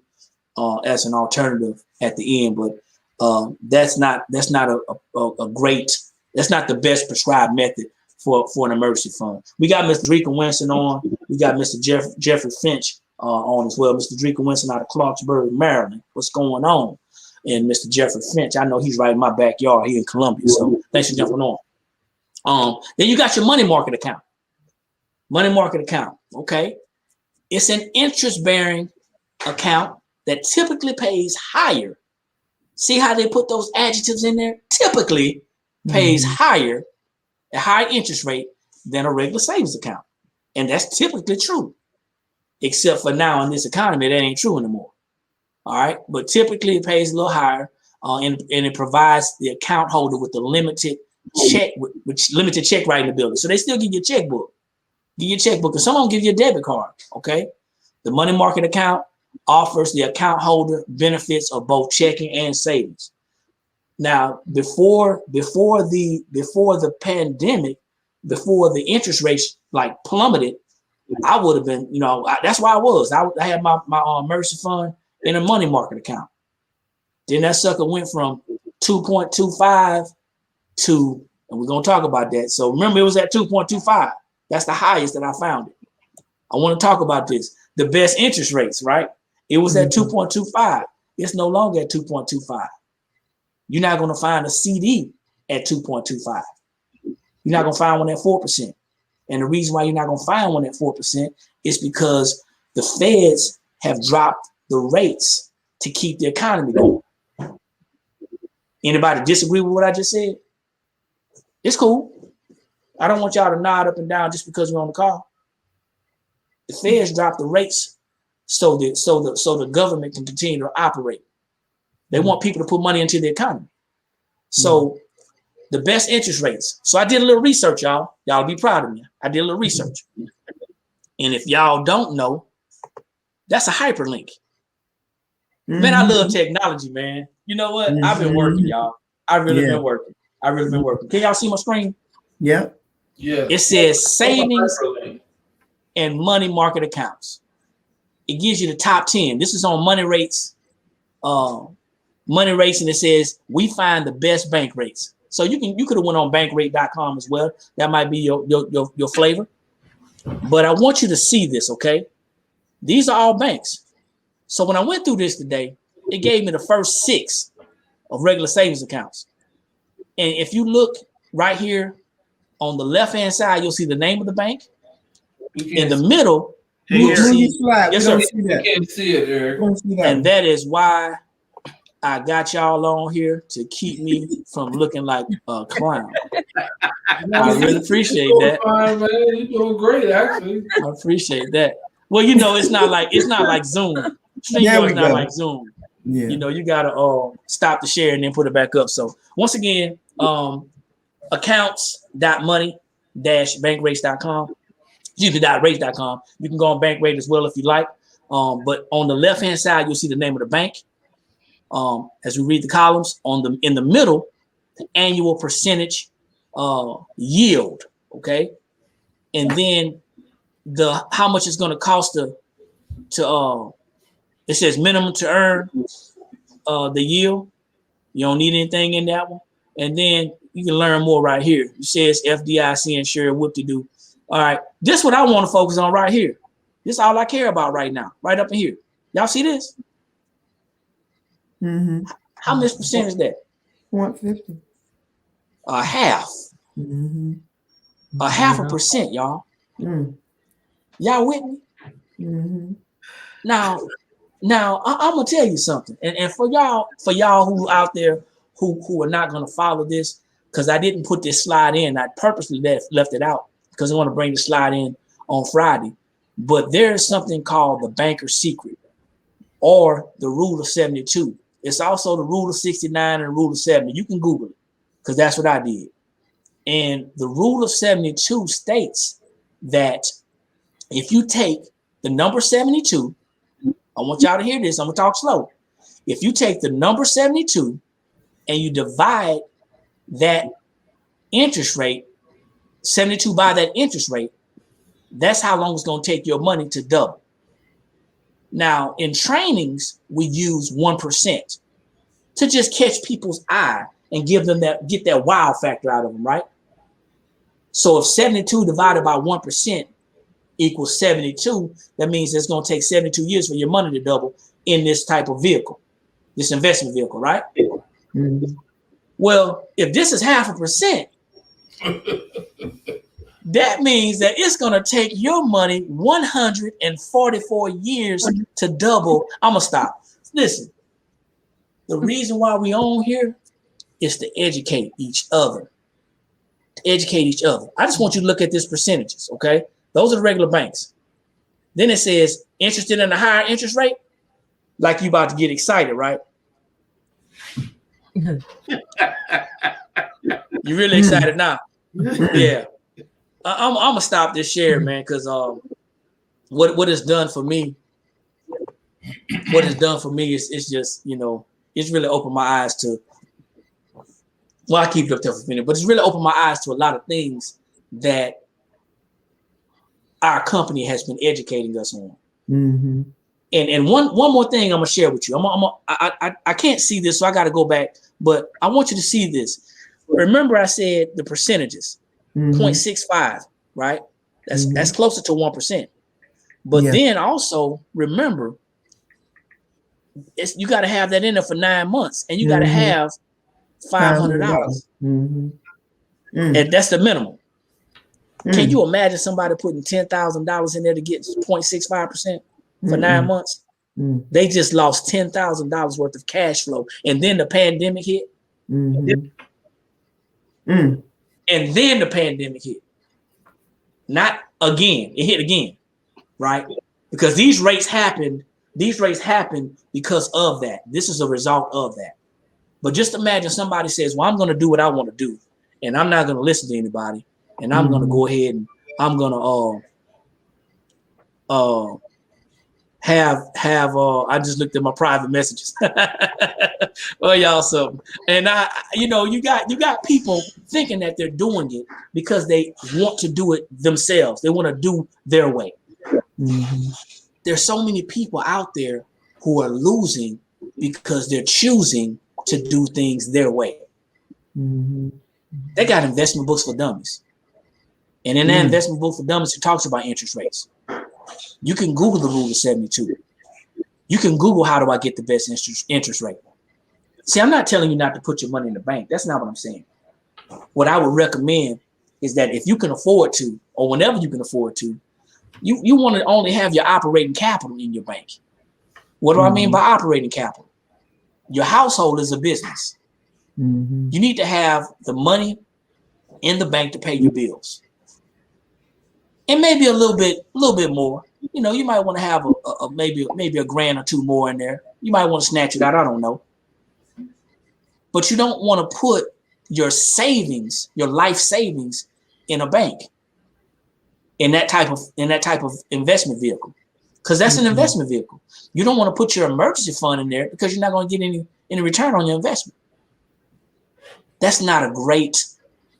as an alternative at the end, but that's not a great, that's not the best prescribed method for an emergency fund. We got Mr. Dreka Winston on. We got Mr. Jeffrey Finch on as well. Mr. Dreka Winston out of Clarksburg, Maryland. What's going on? And Mr. Jeffrey Finch, I know he's right in my backyard here in Columbia. So thanks for jumping on. Then you got your money market account. Money market account, okay? It's an interest-bearing account that typically pays higher. See how they put those adjectives in there? Typically pays higher, a higher interest rate than a regular savings account. And that's typically true. Except for now in this economy, that ain't true anymore. All right. But typically it pays a little higher and it provides the account holder with the limited check, which limited check writing ability. So they still give you a checkbook. Give you a checkbook, and someone give you a debit card. Okay. The money market account offers the account holder benefits of both checking and savings. Now, before the pandemic, before the interest rates like plummeted, I would have been, that's why I had my emergency fund in a money market account. Then that sucker went from 2.25 to, and we're gonna talk about that. So remember, it was at 2.25. That's the highest that I found it. I want to talk about this. The best interest rates, right? It was at 2.25. It's no longer at 2.25. You're not going to find a CD at 2.25. You're not going to find one at 4%. And the reason why you're not going to find one at 4% is because the feds have dropped the rates to keep the economy going. Anybody disagree with what I just said? It's cool. I don't want y'all to nod up and down just because you're on the call. The Feds dropped the rates so the government can continue to operate. They want people to put money into the economy. So the best interest rates. So I did a little research, y'all. Y'all be proud of me. I did a little research. And if y'all don't know, that's a hyperlink. Man, I love technology, man. You know what? I've been working, y'all. I've really been working. Can y'all see my screen? Yeah. Yeah. It says savings and money market accounts. It gives you the top 10. This is on money rates. Money rates, and it says we find the best bank rates. So you could have went on bankrate.com as well. That might be your flavor. But I want you to see this, okay? These are all banks. So when I went through this today, it gave me the first 6 of regular savings accounts. And if you look right here on the left-hand side, you'll see the name of the bank. In the middle, you'll see. Yes, sir. You can't see it, Eric. And that is why I got y'all on here to keep me from looking like a clown. I really appreciate that. Fine, man. You're doing great, actually. I appreciate that. Well, you know, it's not like Zoom. StreamYard's not like Zoom. Yeah. You know, you gotta stop the share and then put it back up. So once again, accounts.money-bankrates.com. .rates.com. You can go on Bankrate as well if you like. But on the left-hand side, you'll see the name of the bank. As we read the columns, in the middle, the annual percentage yield. Okay, and then how much it's going to cost to it says minimum to earn the yield. You don't need anything in that one, and then you can learn more right here. It says FDIC insured, what to do. All right, this is what I want to focus on right here. This is all I care about right now, right up in here. Y'all see this? How much percent is that? 150. A half. A half a percent, y'all. Y'all with me? Now I'm gonna tell you something, and for y'all who out there who are not gonna follow this, because I didn't put this slide in. I purposely left it out because I want to bring the slide in on Friday. But there is something called the banker's secret, or the rule of 72. It's also the rule of 69 and the rule of 70. You can Google it because that's what I did. And the rule of 72 states that if you take the number 72, I want y'all to hear this. I'm going to talk slow. If you take the number 72 and you divide that interest rate, 72 by that interest rate, that's how long it's going to take your money to double. Now, in trainings, we use 1% to just catch people's eye and get that wow factor out of them, right? So if 72 divided by 1% equals 72, that means it's going to take 72 years for your money to double in this type of vehicle, this investment vehicle, right? Well, if this is 0.5%, that means that it's going to take your money 144 years to double. I'm going to stop. Listen, the reason why we on here is to educate each other. I just want you to look at this percentages, okay? Those are the regular banks. Then it says interested in a higher interest rate, like you about to get excited, right? You really excited now? Yeah. I'm gonna stop this share, man, because what it's done for me, is just, you know, it's really opened my eyes to. Well, I keep it up there for a minute, but it's really opened my eyes to a lot of things that our company has been educating us on. And one more thing I'm gonna share with you. I can't see this, so I got to go back, but I want you to see this. Remember, I said the percentages. 0.65, right? That's closer to 1%. But then also remember, you got to have that in there for 9 months, and you got to have $500, and that's the minimum. Can you imagine somebody putting $10,000 in there to get 0.65% for 9 months? They just lost $10,000 worth of cash flow, and then the pandemic hit. Mm-hmm. And then the pandemic hit. Not again. It hit again, right? Because these rates happened because of that. This is a result of that. But just imagine somebody says, well, I'm going to do what I want to do, and I'm not going to listen to anybody, and I'm going to go ahead and I'm going to have I just looked at my private messages. Well, y'all something. And you got people thinking that they're doing it because they want to do it themselves. They want to do their way. Mm-hmm. There's so many people out there who are losing because they're choosing to do things their way. Mm-hmm. They got investment books for dummies. And in that investment book for dummies, it talks about interest rates. You can Google the rule of 72. You can Google how do I get the best interest rate. See, I'm not telling you not to put your money in the bank. That's not what I'm saying. What I would recommend is that if you can afford to, or whenever you can afford to, you want to only have your operating capital in your bank. What do I mean by operating capital? Your household is a business. Mm-hmm. You need to have the money in the bank to pay your bills. And maybe a little bit more. You know, you might want to have maybe a grand or two more in there. You might want to snatch it out. I don't know. But you don't want to put your savings, your life savings, in a bank, in that type of investment vehicle, because that's an investment vehicle. You don't want to put your emergency fund in there because you're not going to get any return on your investment. That's not a great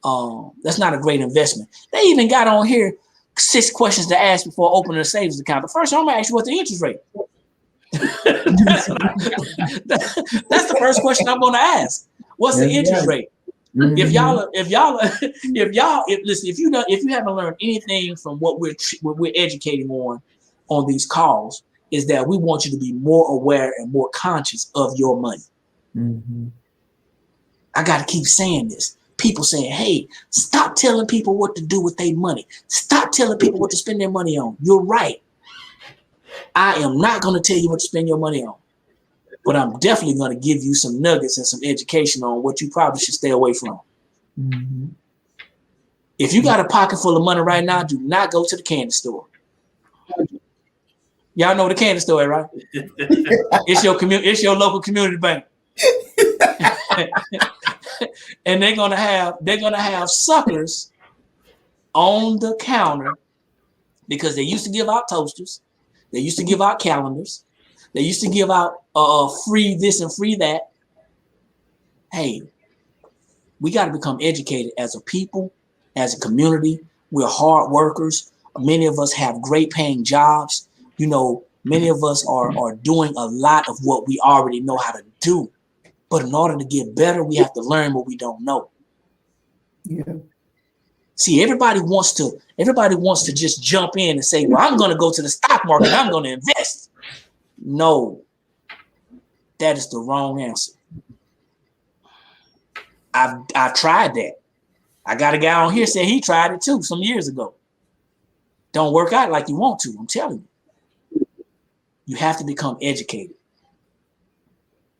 investment. They even got on here 6 questions to ask before opening a savings account. The first one, I'm gonna ask you what's the interest rate. That's the first question I'm gonna ask. What's the interest rate? Mm-hmm. If you haven't learned anything from what we're educating on these calls, is that we want you to be more aware and more conscious of your money. Mm-hmm. I got to keep saying this. People saying, hey, stop telling people what to do with their money. Stop telling people what to spend their money on. You're right. I am not going to tell you what to spend your money on. But I'm definitely going to give you some nuggets and some education on what you probably should stay away from. Mm-hmm. If you got a pocket full of money right now, do not go to the candy store. Y'all know the candy store, right? It's your local community bank. And they're gonna have suckers on the counter because they used to give out toasters, they used to give out calendars, they used to give out free this and free that. Hey, we got to become educated as a people, as a community. We're hard workers. Many of us have great paying jobs. You know, many of us are doing a lot of what we already know how to do. But in order to get better, we have to learn what we don't know. Yeah. See, everybody wants to just jump in and say, well, I'm going to go to the stock market. I'm going to invest. No, that is the wrong answer. I've tried that. I got a guy on here saying he tried it too some years ago. Don't work out like you want to. I'm telling you. You have to become educated.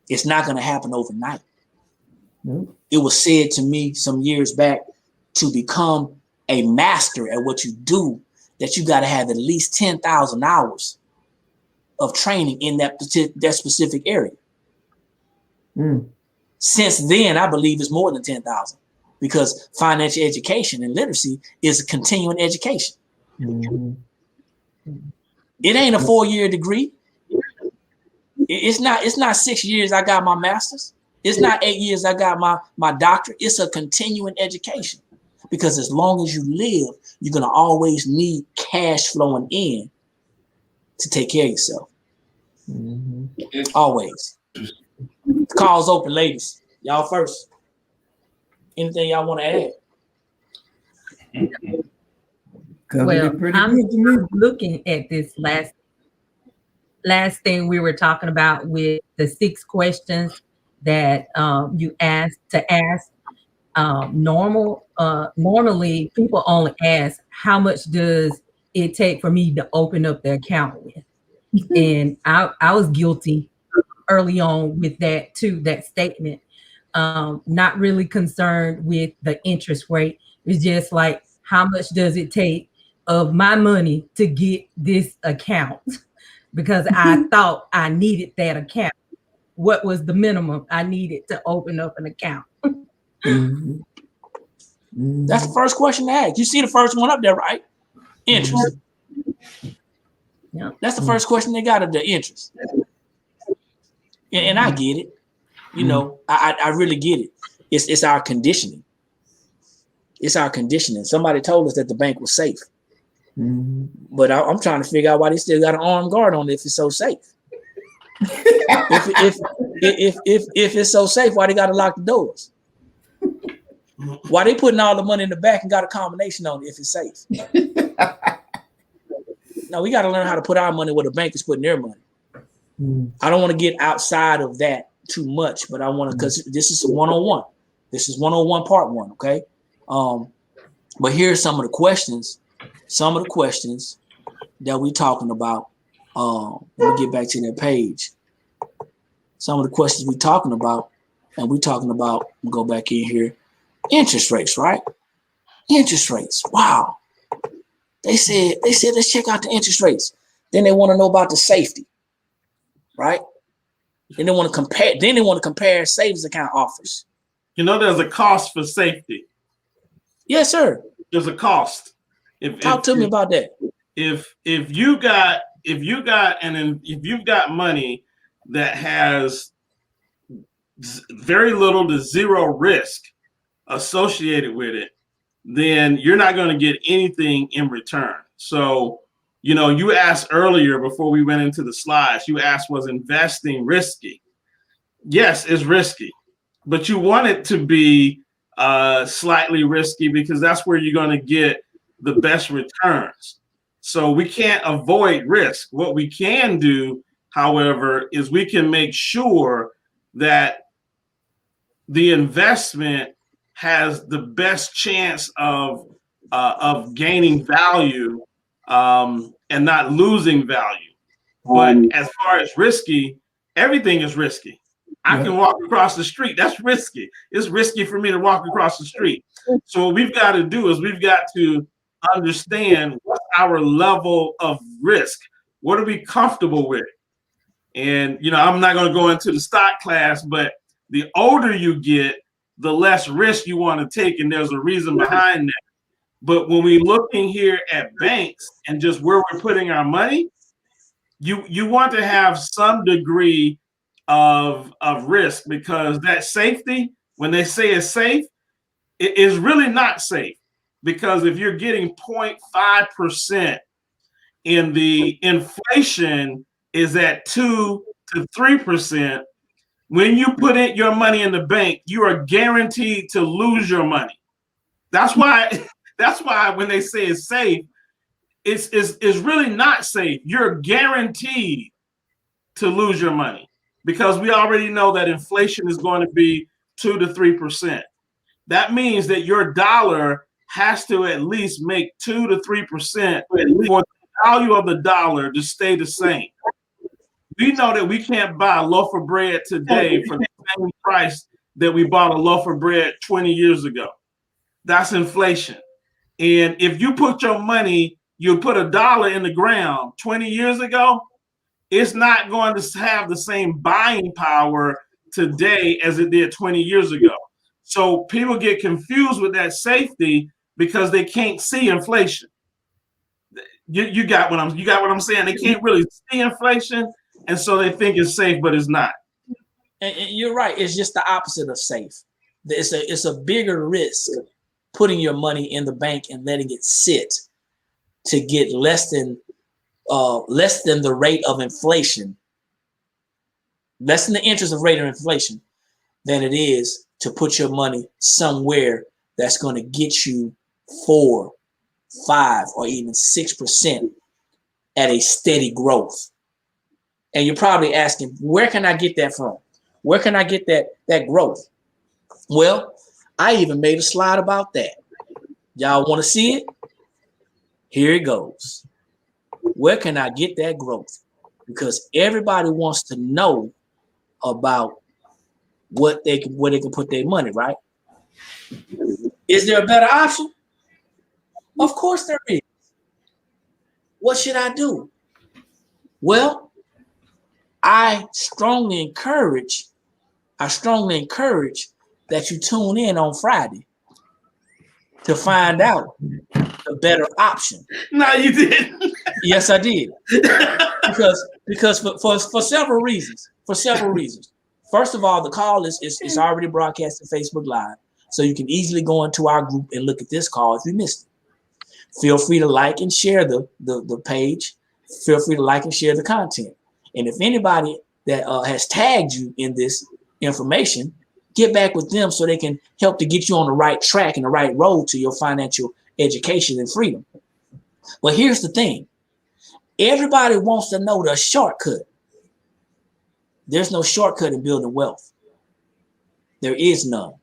It's not going to happen overnight. Nope. It was said to me some years back, to become a master at what you do, that you got to have at least 10,000 hours of training in that specific area. Since then, I believe it's more than 10,000, because financial education and literacy is a continuing education. Mm-hmm. It ain't a 4-year degree. It's not 6 years I got my master's. It's not 8 years I got my doctorate. It's a continuing education, because as long as you live, you're going to always need cash flowing in to take care of yourself. Mm-hmm. Always. The call's open, ladies. Y'all first. Anything y'all want to add? Well, I'm looking at this last thing we were talking about with the 6 questions that you asked to ask. Normally people only ask, how much does it take for me to open up the account with? And I was guilty early on with that too, that statement. Not really concerned with the interest rate. It's just like, how much does it take of my money to get this account? Because I thought I needed that account. What was the minimum I needed to open up an account? Mhm. That's the first question to ask. You see the first one up there, right? Interest. Yeah. That's the first question they got up there, interest. And I get it. You know, I really get it. It's our conditioning. It's our conditioning. Somebody told us that the bank was safe. But I'm trying to figure out why they still got an armed guard on it if it's so safe. if it's so safe, why they got to lock the doors? Why they putting all the money in the back and got a combination on it if it's safe? No, we got to learn how to put our money where the bank is putting their money. I don't want to get outside of that too much, but I want to, because this is a 101. This is 101 part 1, okay? But here's some of the questions that we're talking about. Let me get back to that page. Some of the questions we're talking about, go back in here. Interest rates, right? Interest rates. Wow. They said, let's check out the interest rates. Then they want to know about the safety, right? Then they want to compare savings account offers. You know, there's a cost for safety. Yes, sir. There's a cost. Talk to me about that. If you've got money that has very little to zero risk associated with it, then you're not going to get anything in return. So, you know, you asked earlier before we went into the slides, you asked, was investing risky? Yes, it's risky, but you want it to be slightly risky because that's where you're going to get the best returns. So we can't avoid risk. What we can do, however, is we can make sure that the investment has the best chance of gaining value and not losing value. But as far as risky, everything is risky. I can walk across the street. That's risky. It's risky for me to walk across the street. So what we've got to do is we've got to understand what's our level of risk. What are we comfortable with? And, you know, I'm not going to go into the stock class, but the older you get, the less risk you want to take. And there's a reason behind that. But when we're looking here at banks and just where we're putting our money, you want to have some degree of risk, because that safety, when they say it's safe, it is really not safe. Because if you're getting 0.5% and the inflation is at 2 to 3%, when you put in your money in the bank, you are guaranteed to lose your money. That's why when they say it's safe, it's really not safe. You're guaranteed to lose your money, because we already know that inflation is going to be 2 to 3%. That means that your dollar has to at least make 2 to 3% for the value of the dollar to stay the same. We know that we can't buy a loaf of bread today for the same price that we bought a loaf of bread 20 years ago. That's inflation. And if you put your money, you put $1 in the ground 20 years ago, it's not going to have the same buying power today as it did 20 years ago. So people get confused with that safety because they can't see inflation. You got what I'm saying? They can't really see inflation, and so they think it's safe, but it's not. And you're right. It's just the opposite of safe. It's a bigger risk putting your money in the bank and letting it sit to get less than the rate of inflation, less than the interest of rate of inflation, than it is to put your money somewhere that's going to get you 4, 5, or even 6% at a steady growth. And you're probably asking, where can I get that from? Where can I get that growth? Well, I even made a slide about that. Y'all want to see it? Here it goes. Where can I get that growth? because everybody wants to know about where they can put their money, right? Is there a better option? Of course there is. What should I do? Well, I strongly encourage that you tune in on Friday to find out the better option. No, you didn't. Yes, I did. Because for several reasons. First of all, the call is already broadcast to Facebook Live, so you can easily go into our group and look at this call if you missed it. Feel free to like and share the page. Feel free to like and share the content. And if anybody that has tagged you in this information, get back with them so they can help to get you on the right track and the right road to your financial education and freedom. But here's the thing. Everybody wants to know the shortcut. There's no shortcut in building wealth. There is none.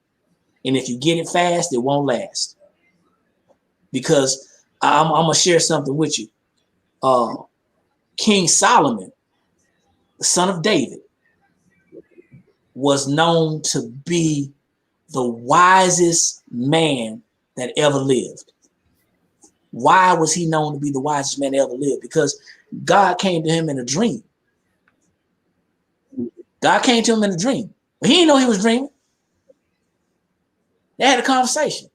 And if you get it fast, it won't last. Because I'm going to share something with you. King Solomon, the son of David, was known to be the wisest man that ever lived. Why was he known to be the wisest man that ever lived? Because God came to him in a dream. God came to him in a dream. But he didn't know he was dreaming. They had a conversation.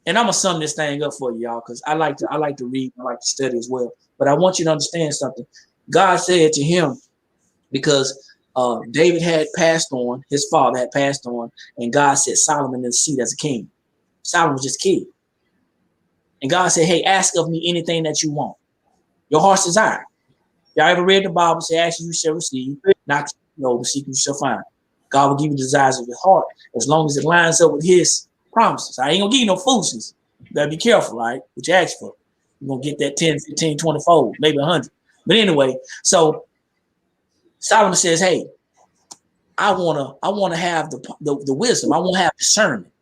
And I'm gonna sum this thing up for you, y'all, because I like to read, I like to study as well. But I want you to understand something. God said to him, because David had passed on, his father had passed on, and God set Solomon in the seat as a king. Solomon was just a kid. And God said, hey, ask of me anything that you want. Your heart's desire. Y'all ever read the Bible? Say, ask you shall receive, knock you over, seek you shall find. God will give you the desires of your heart as long as it lines up with his promises. I ain't gonna give you no foolishness. You better be careful, right? What you ask for. You're gonna get that 10, 15, 20 fold, maybe 100. But anyway, so Solomon says, hey, I wanna have the wisdom. I want to have discernment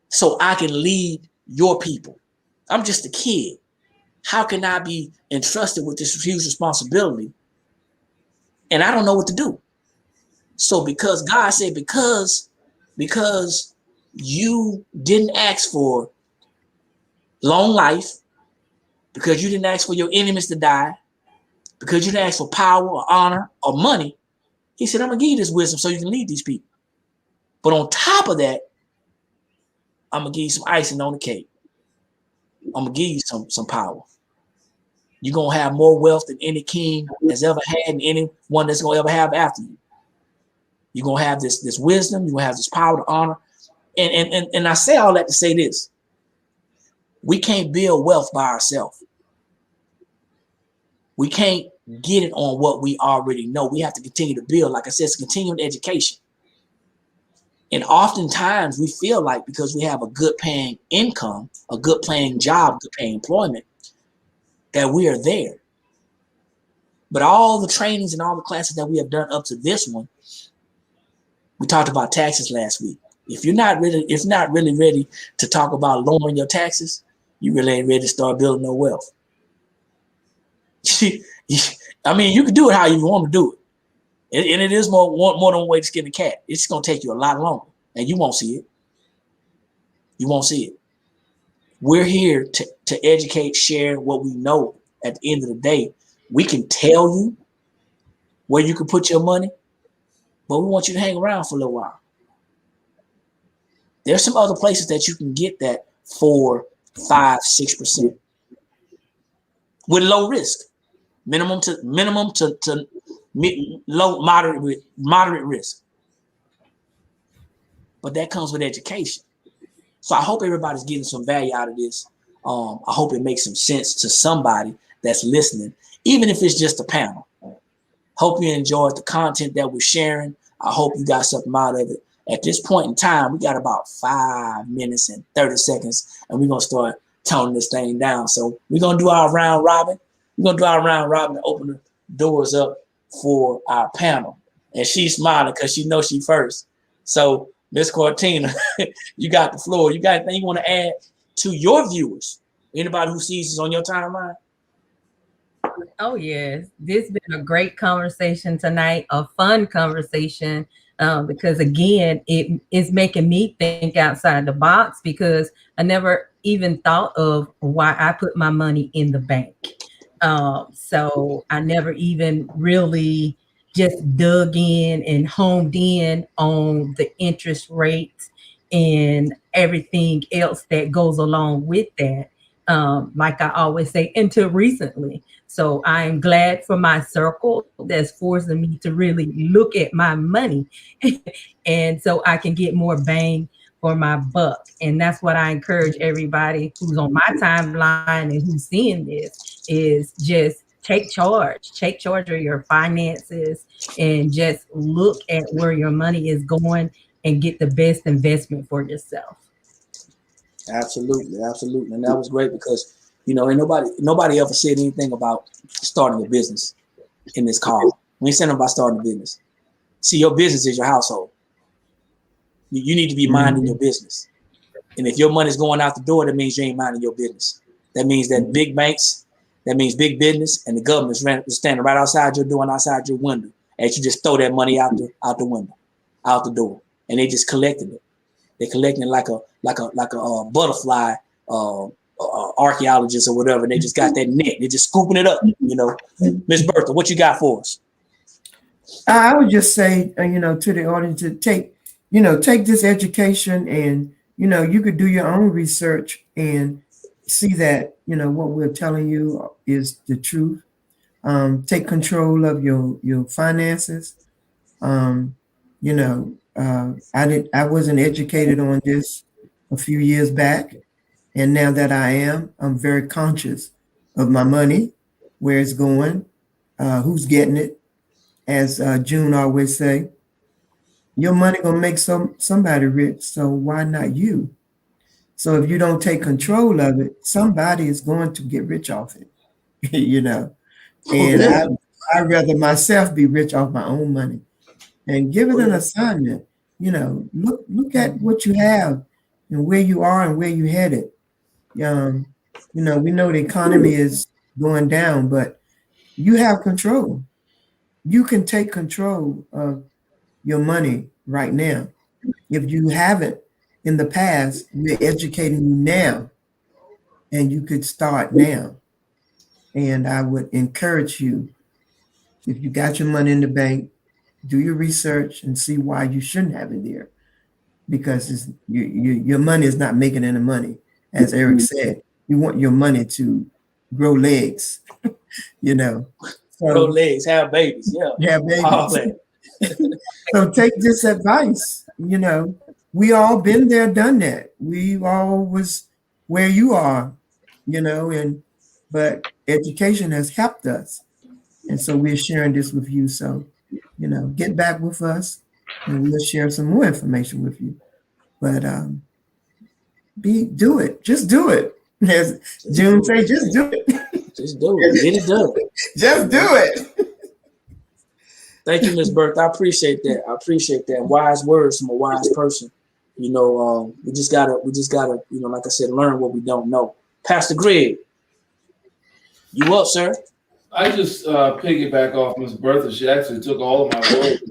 so I can lead your people. I'm just a kid. How can I be entrusted with this huge responsibility? And I don't know what to do. So because God said, because you didn't ask for long life, because you didn't ask for your enemies to die, because you didn't ask for power or honor or money, he said, I'm gonna give you this wisdom so you can lead these people. But on top of that, I'm gonna give you some icing on the cake. I'm gonna give you some power. You're gonna have more wealth than any king has ever had and anyone that's gonna ever have after you. You're gonna have this wisdom, you're gonna have this power to honor. And I say all that to say this. We can't build wealth by ourselves. We can't get it on what we already know. We have to continue to build. Like I said, it's continuing education. And oftentimes we feel like because we have a good paying income, a good paying job, good paying employment, that we are there. But all the trainings and all the classes that we have done up to this one, we talked about taxes last week. If you're not really ready to talk about lowering your taxes, you really ain't ready to start building no wealth. I mean, you can do it how you want to do it. And it is more than one way to skin a cat. It's going to take you a lot longer, and you won't see it. You won't see it. We're here to educate, share what we know. At the end of the day, we can tell you where you can put your money, but we want you to hang around for a little while. There's some other places that you can get that for 5, 6% with low risk, minimum to low, moderate risk. But that comes with education. So I hope everybody's getting some value out of this. I hope it makes some sense to somebody that's listening, even if it's just a panel. Hope you enjoyed the content that we're sharing. I hope you got something out of it. At this point in time, we got about 5 minutes and 30 seconds, and we're going to start toning this thing down. So we're going to do our round robin. We're going to do our round robin and open the doors up for our panel. And she's smiling because she knows she first. So Miss Cortina, you got the floor. You got anything you want to add to your viewers? Anybody who sees this on your timeline? Oh yes, this has been a great conversation tonight, a fun conversation, because again, it is making me think outside the box because I never even thought of why I put my money in the bank. So I never even really just dug in and homed in on the interest rates and everything else that goes along with that. Like I always say, until recently. So I'm glad for my circle that's forcing me to really look at my money and so I can get more bang for my buck. And that's what I encourage everybody who's on my timeline and who's seeing this is just take charge of your finances and just look at where your money is going and get the best investment for yourself. Absolutely, absolutely, and that was great because ain't nobody ever said anything about starting a business in this call. We ain't saying about starting a business. See, your business is your household. You need to be minding your business, and if your money's going out the door, that means you ain't minding your business. That means that big banks, that means big business, and the government's standing right outside your door and outside your window, and you just throw that money out the window, out the door, and they just collecting it. They're collecting it like a butterfly archaeologist or whatever. They just got that net. They're just scooping it up. Miss Bertha, what you got for us? I would just say, to the audience to take this education and, you could do your own research and see that, what we're telling you is the truth. Take control of your finances. I wasn't educated on this a few years back. And now that I am, I'm very conscious of my money, where it's going, who's getting it. As June always say, your money gonna make somebody rich, so why not you? So if you don't take control of it, somebody is going to get rich off it, And I'd rather myself be rich off my own money and give it an assignment. Look at what you have and where you are and where you headed. We know the economy is going down, but you have control. You can take control of your money right now. If you haven't in the past, we're educating you now, and you could start now. And I would encourage you, if you got your money in the bank, do your research and see why you shouldn't have it there, because your money is not making any money. As Eric said, you want your money to grow legs, So, grow legs, have babies, have babies. So take this advice. We all been there, done that. We all was where you are, but education has helped us. And so we're sharing this with you. So, get back with us and we'll share some more information with you. But do it. Just do it. As June say, just do it. Just do it. Get it done. Just do it. Thank you, Miss Bertha. I appreciate that. Wise words from a wise person. We just gotta, like I said, learn what we don't know. Pastor Greg, you up, sir? I just piggyback off Miss Bertha. She actually took all of my words.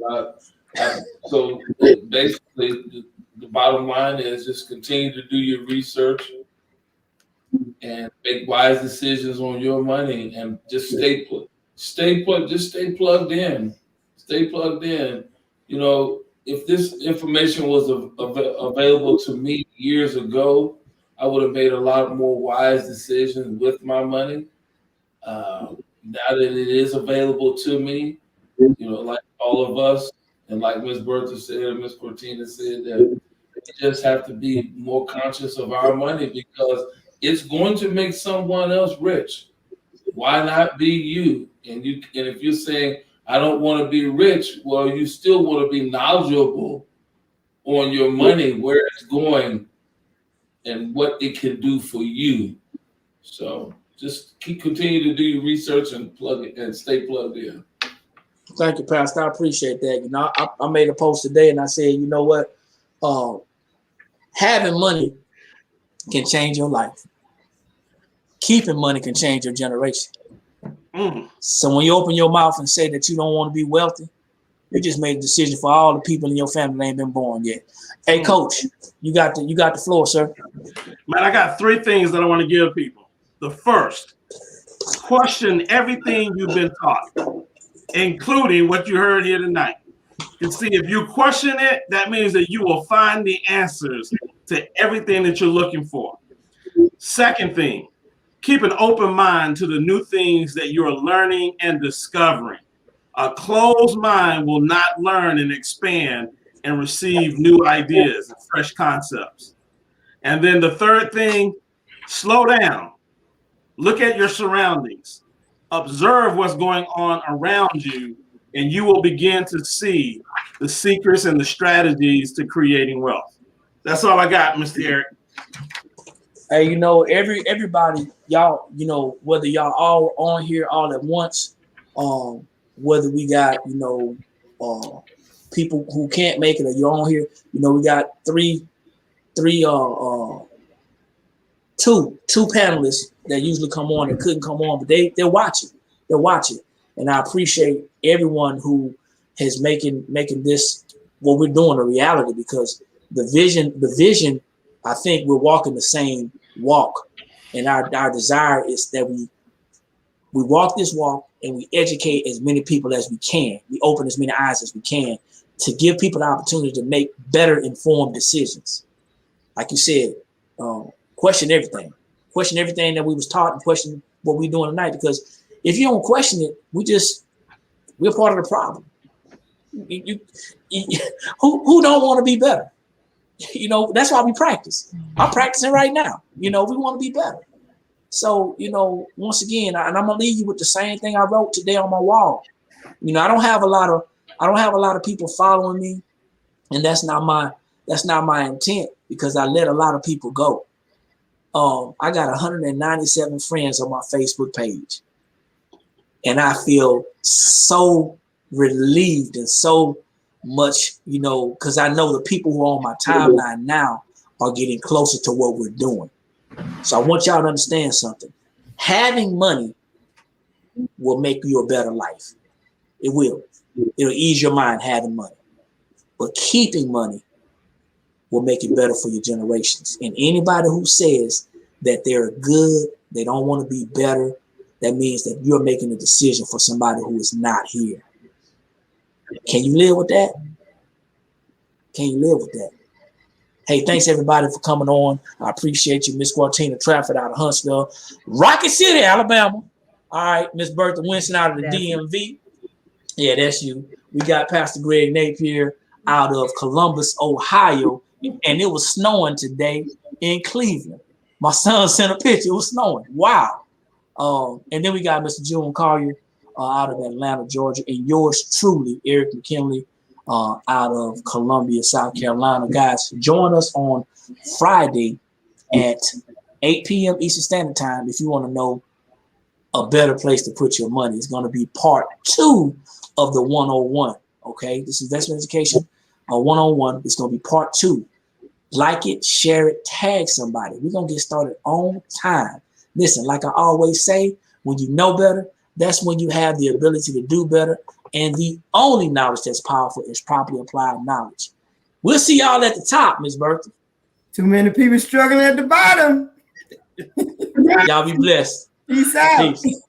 So basically, the bottom line is just continue to do your research and make wise decisions on your money, and just stay put. Just stay plugged in. Stay plugged in. If this information was available to me years ago, I would have made a lot more wise decisions with my money. Now that it is available to me, like all of us, and like Miss Bertha said, Miss Cortina said, that we just have to be more conscious of our money because it's going to make someone else rich. Why not be you? And if you're saying, I don't want to be rich, well, you still want to be knowledgeable on your money, where it's going, and what it can do for you. So just continue to do your research and plug it and stay plugged in. Thank you, Pastor. I appreciate that. I made a post today and I said, you know what? Having money can change your life. Keeping money can change your generation. So when you open your mouth and say that you don't want to be wealthy, you just made a decision for all the people in your family that ain't been born yet. Hey, Coach, you got the floor, sir. Man, I got 3 things that I want to give people. The first, question everything you've been taught, including what you heard here tonight. And see, if you question it, that means that you will find the answers to everything that you're looking for. Second thing, keep an open mind to the new things that you're learning and discovering. A closed mind will not learn and expand and receive new ideas and fresh concepts. And then the third thing, slow down. Look at your surroundings. Observe what's going on around you, and you will begin to see the secrets and the strategies to creating wealth. That's all I got, Mr. Eric. Hey, you know, everybody, y'all, you know, whether y'all all on here all at once, whether we got, you know, people who can't make it or you're on here, you know, we got two panelists that usually come on that couldn't come on, but they're watching. They're watching. And I appreciate everyone who is making this what we're doing a reality, because the vision, I think we're walking the same walk. And our desire is that we walk this walk and we educate as many people as we can. We open as many eyes as we can to give people the opportunity to make better informed decisions. Like you said, question everything that we was taught, and question what we're doing tonight. Because if you don't question it, we're part of the problem. Who don't want to be better? You know, that's why we practice. I'm practicing right now. You know, we want to be better. So, you know, once again, and I'm gonna leave you with the same thing I wrote today on my wall. You know, I don't have a lot of people following me, and that's not my intent, because I let a lot of people go. I got 197 friends on my Facebook page, and I feel so relieved and so much, you know, because I know the people who are on my timeline now are getting closer to what we're doing. So I want y'all to understand something. Having money will make you a better life. It will. It'll ease your mind, having money. But keeping money will make it better for your generations. And anybody who says that they're good, they don't want to be better, that means that you're making a decision for somebody who is not here. Can you live with that? Can you live with that? Hey, thanks everybody for coming on. I appreciate you, Miss Guartina Trafford out of Huntsville, Rocket City, Alabama. All right, Miss Bertha Winston out of the DMV. Yeah, that's you. We got Pastor Greg Napier out of Columbus, Ohio, and it was snowing today in Cleveland. My son sent a picture. It was snowing. Wow. And then we got Mr. June Collier out of Atlanta, Georgia, and yours truly, Eric McKinley, out of Columbia, South Carolina. Guys, join us on Friday at 8 p.m. Eastern Standard Time if you want to know a better place to put your money. It's going to be part 2 of the 101. Okay, this is investment education 101. It's going to be part 2. Like it, share it, tag somebody. We're going to get started on time. Listen, like I always say, when you know better, that's when you have the ability to do better. And the only knowledge that's powerful is properly applied knowledge. We'll see y'all at the top, Ms. Bertha. Too many people struggling at the bottom. Y'all be blessed. Peace out. Peace.